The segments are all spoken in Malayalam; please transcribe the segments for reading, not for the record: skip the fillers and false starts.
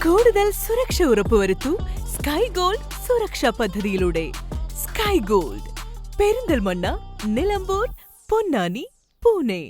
കൂടുതൽ സുരക്ഷ ഉറപ്പുവരുത്തൂ സ്കൈ ഗോൾഡ് സുരക്ഷാ പദ്ധതിയിലൂടെ. Sky gold, Perinthalmanna, Nilambur, Ponnani, Pune.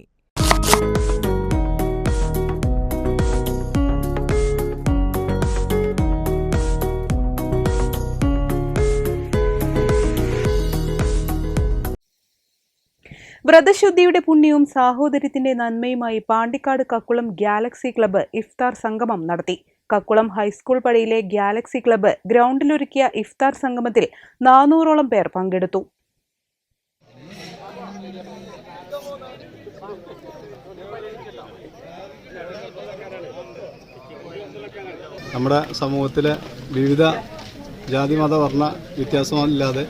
വ്രതശുദ്ധിയുടെ പുണ്യവും സാഹോദര്യത്തിന്റെ നന്മയുമായി പാണ്ടിക്കാട് കക്കുളം ഗാലക്സി ക്ലബ്ബ് ഇഫ്താർ സംഗമം നടത്തി. കക്കുളം ഹൈസ്കൂൾ പടിയിലെ ഗാലക്സി ക്ലബ്ബ് ഗ്രൗണ്ടിലൊരുക്കിയ ഇഫ്താർ സംഗമത്തിൽ 400ഓളം പേർ പങ്കെടുത്തു. നമ്മുടെ സമൂഹത്തിലെ വിവിധ ജാതി മത വർണ്ണ വ്യത്യാസമില്ലാതെ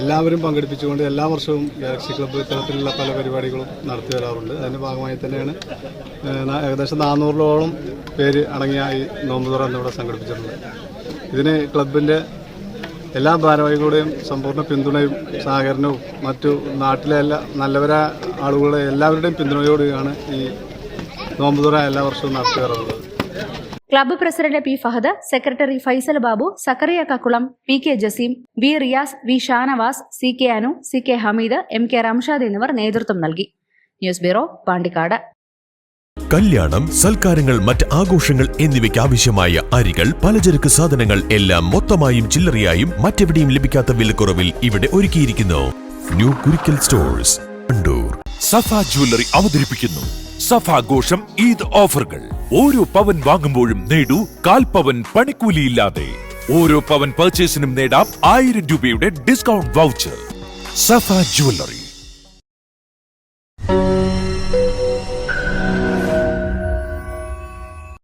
എല്ലാവരും പങ്കെടുപ്പിച്ചുകൊണ്ട് എല്ലാ വർഷവും ഗാലക്സി ക്ലബ്ബ് ഇത്തരത്തിലുള്ള പല പരിപാടികളും നടത്തി വരാറുണ്ട്. അതിൻ്റെ ഭാഗമായി തന്നെയാണ് ഏകദേശം 400ഓളം പേര് അടങ്ങിയ ഈ നോമ്പ് തുറ എന്നിവിടെ സംഘടിപ്പിച്ചിട്ടുള്ളത്. ഇതിന് ക്ലബിൻ്റെ എല്ലാ ഭാരവാഹികളുടെയും സമ്പൂർണ്ണ പിന്തുണയും സഹകരണവും മറ്റു നാട്ടിലെ എല്ലാ നല്ലവരായ ആളുകളുടെ എല്ലാവരുടെയും പിന്തുണയോടെയാണ് ഈ നോമ്പ് തുറ എല്ലാ വർഷവും നടത്തി വരാറുള്ളത്. Club president P Fahad, secretary Faisal Babu, Zakariya Kakkulam, P K Jaseem, V Riyas, V Shanavas, C K Anu, C K Hameed, M K Ramshad എന്നിവർ നേതൃത്വം നൽകി. News bureau, Pandikkad. കല്യാണം, സൽക്കാരങ്ങൾ, മറ്റ് ആഘോഷങ്ങൾ എന്നിവയ്ക്ക് ആവശ്യമായ അരികൾ, പലചരക്ക് സാധനങ്ങൾ എല്ലാം മൊത്തമായും ചില്ലറയായും മറ്റെവിടെയും ലഭിക്കാത്ത വിലക്കുറവിൽ ഇവിടെ ഒരുക്കിയിരിക്കുന്നു. New Kurikkal stores, Kannur. Safa jewellery അവതരിപ്പിക്കുന്നു സഫാഘോഷം ഈദ് ഓഫറുകൾ. ഓരോ പവൻ വാങ്ങുമ്പോഴും നേടൂ 1/4 പവൻ പണിക്കൂലിയില്ലാതെ. ഓരോ പവൻ പർച്ചേസിനും നേടാം 1000 രൂപയുടെ ഡിസ്കൗണ്ട് വൗച്ചർ. സഫ ജ്വല്ലറി.